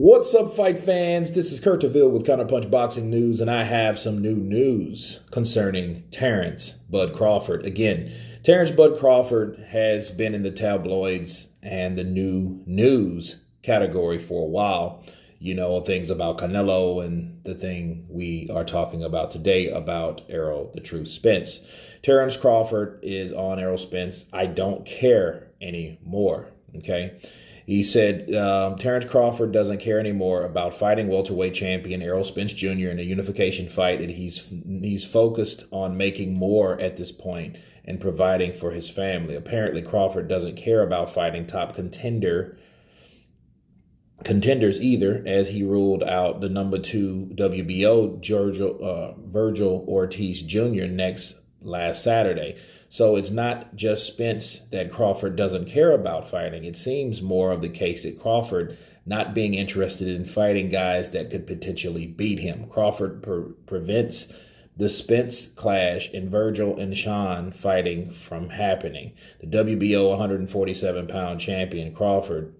What's up, fight fans? This is Kurt DeVille with Counterpunch Boxing News, and I have some new news concerning Terence Bud Crawford. Again, Terence Bud Crawford has been in the tabloids and the new news category for a while. You know, things about Canelo and the thing we are talking about today about Errol the Truth Spence. Terence Crawford is on Errol Spence. I don't care anymore, okay? He said Terence Crawford doesn't care anymore about fighting welterweight champion Errol Spence Jr. in a unification fight, and he's focused on making more at this point and providing for his family. Apparently, Crawford doesn't care about fighting top contenders either, as he ruled out the number 2 WBO Virgil Ortiz Jr. last Saturday. So it's not just Spence that Crawford doesn't care about fighting. It seems more of the case that Crawford not being interested in fighting guys that could potentially beat him. Crawford prevents the Spence clash and Virgil and Sean fighting from happening. The WBO 147-pound champion Crawford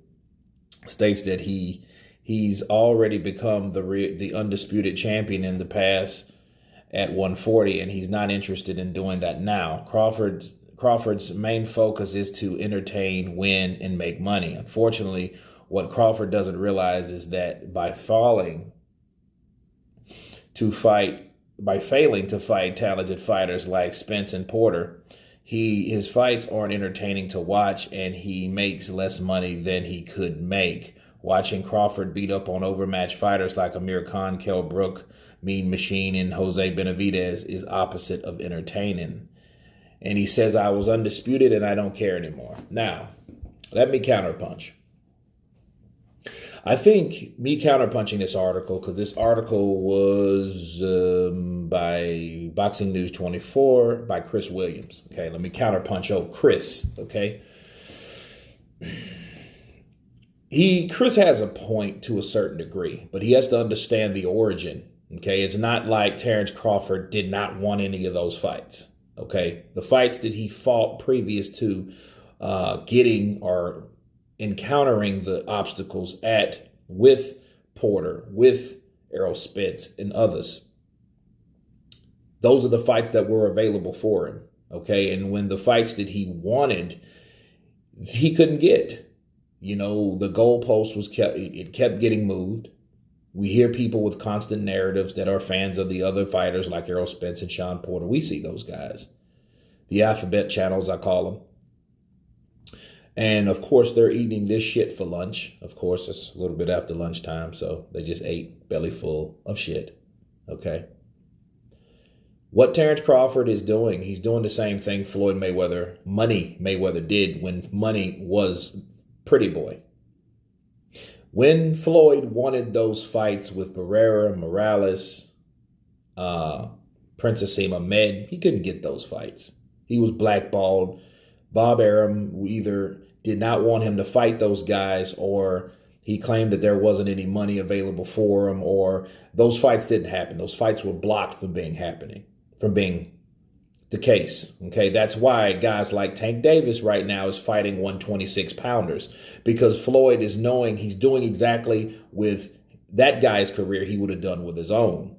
states that he's already become the undisputed champion in the past at 140, and he's not interested in doing that now. Crawford's main focus is to entertain, win, and make money. Unfortunately, what Crawford doesn't realize is that by failing to fight talented fighters like Spence and Porter, his fights aren't entertaining to watch, and he makes less money than he could make. Watching Crawford beat up on overmatched fighters like Amir Khan, Kell Brook, Mean Machine, and Jose Benavidez is opposite of entertaining. And he says, I was undisputed and I don't care anymore. Now, let me counterpunch. I think me counterpunching this article, because this article was by Boxing News 24 by Chris Williams. Okay, let me counterpunch Chris, okay? Chris has a point to a certain degree, but he has to understand the origin, okay? It's not like Terence Crawford did not want any of those fights, okay? The fights that he fought previous to getting or encountering the obstacles with Porter, with Errol Spence, and others, those are the fights that were available for him, okay? And when the fights that he wanted, he couldn't get. You know, the goalpost kept getting moved. We hear people with constant narratives that are fans of the other fighters like Errol Spence and Sean Porter. We see those guys. The alphabet channels, I call them. And of course, they're eating this shit for lunch. Of course, it's a little bit after lunchtime, so they just ate belly full of shit. Okay. What Terence Crawford is doing, he's doing the same thing Money Mayweather did when Money was Pretty Boy. When Floyd wanted those fights with Barrera, Morales, Prince Asim Ahmed, he couldn't get those fights. He was blackballed. Bob Arum either did not want him to fight those guys, or he claimed that there wasn't any money available for him, or those fights didn't happen. Those fights were blocked from being the case. Okay, that's why guys like Tank Davis right now is fighting 126-pounders, because Floyd is knowing he's doing exactly with that guy's career he would have done with his own.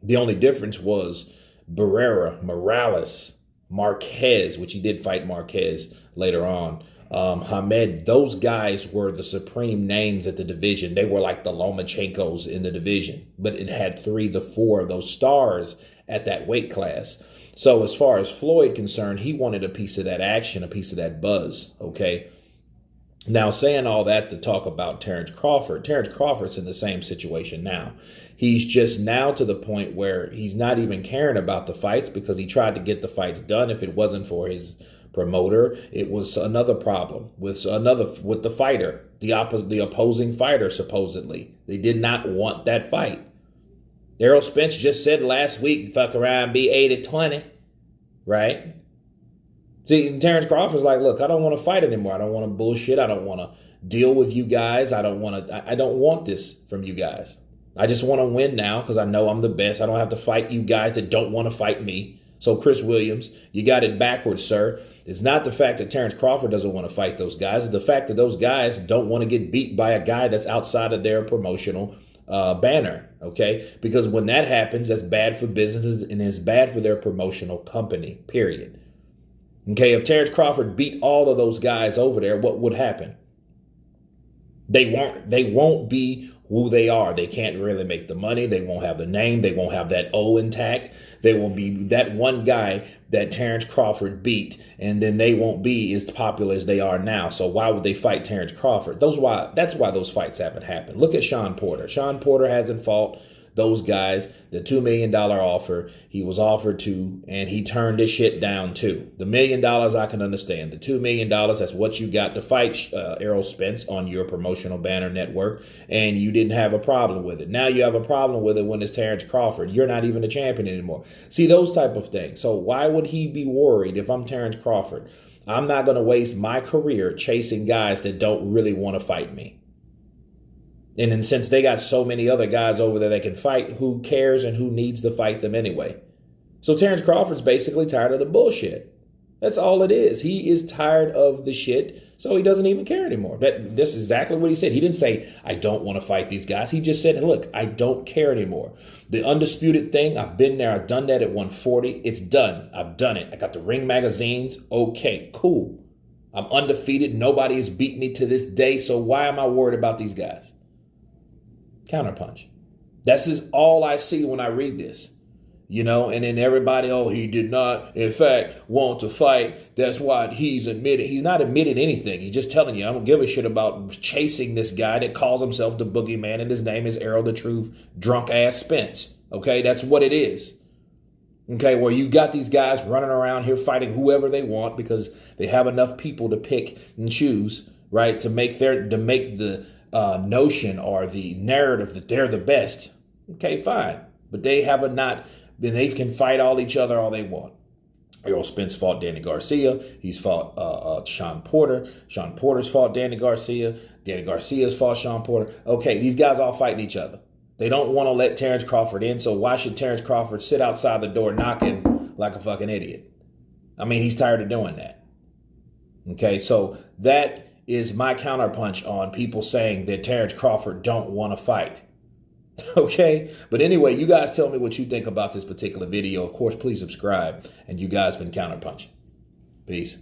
The only difference was Barrera, Morales, Marquez, which he did fight Marquez later on, Hamed, those guys were the supreme names at the division. They were like the Lomachenkos in the division, but it had 3 to 4 of those stars at that weight class. So as far as Floyd concerned, he wanted a piece of that action, a piece of that buzz, okay? Now, saying all that to talk about Terence Crawford's in the same situation now. He's just now to the point where he's not even caring about the fights, because he tried to get the fights done. If it wasn't for his promoter, it was another problem with the fighter, the opposing fighter, supposedly. They did not want that fight. Errol Spence just said last week, fuck around, be 80-20, right? See, Terence Crawford's like, look, I don't want to fight anymore. I don't want to bullshit. I don't want to deal with you guys. I don't want this from you guys. I just want to win now because I know I'm the best. I don't have to fight you guys that don't want to fight me. So Chris Williams, you got it backwards, sir. It's not the fact that Terence Crawford doesn't want to fight those guys. It's the fact that those guys don't want to get beat by a guy that's outside of their promotional banner, okay? Because when that happens, that's bad for businesses and it's bad for their promotional company, period. Okay, if Terence Crawford beat all of those guys over there, what would happen? They won't be who they are. They can't really make the money. They won't have the name. They won't have that O intact. They will be that one guy that Terence Crawford beat, and then they won't be as popular as they are now. So why would they fight Terence Crawford? That's why those fights haven't happened. Look at Sean Porter. Sean Porter hasn't fought those guys. The $2 million offer he was offered to, and he turned this shit down too. The $1 million I can understand. The $2 million, that's what you got to fight Errol Spence on your promotional banner network, and you didn't have a problem with it. Now you have a problem with it when it's Terence Crawford. You're not even a champion anymore. See, those type of things. So why would he be worried if I'm Terence Crawford? I'm not going to waste my career chasing guys that don't really want to fight me. And then since they got so many other guys over there that can fight, who cares and who needs to fight them anyway? So Terence Crawford's basically tired of the bullshit. That's all it is. He is tired of the shit, so he doesn't even care anymore. This is exactly what he said. He didn't say, I don't want to fight these guys. He just said, look, I don't care anymore. The undisputed thing, I've been there. I've done that at 140. It's done. I've done it. I got the ring magazines. Okay, cool. I'm undefeated. Nobody has beat me to this day, so why am I worried about these guys? Counterpunch. This is all I see when I read this, and then everybody, oh, he did not, in fact, want to fight. That's why he's admitted. He's not admitted anything. He's just telling you, I don't give a shit about chasing this guy that calls himself the boogeyman, and his name is Errol the Truth, drunk ass Spence. Okay, that's what it is. Okay, where you got these guys running around here fighting whoever they want because they have enough people to pick and choose, right, to make the notion or the narrative that they're the best. Okay, fine. But they they can fight each other all they want. Errol Spence fought Danny Garcia. He's fought Sean Porter. Sean Porter's fought Danny Garcia. Danny Garcia's fought Sean Porter. Okay, these guys all fighting each other. They don't want to let Terence Crawford in, so why should Terence Crawford sit outside the door knocking like a fucking idiot? I mean, he's tired of doing that. Okay, so that is my counterpunch on people saying that Terence Crawford don't want to fight. Okay? But anyway, you guys tell me what you think about this particular video. Of course, please subscribe. And you guys been Counterpunching. Peace.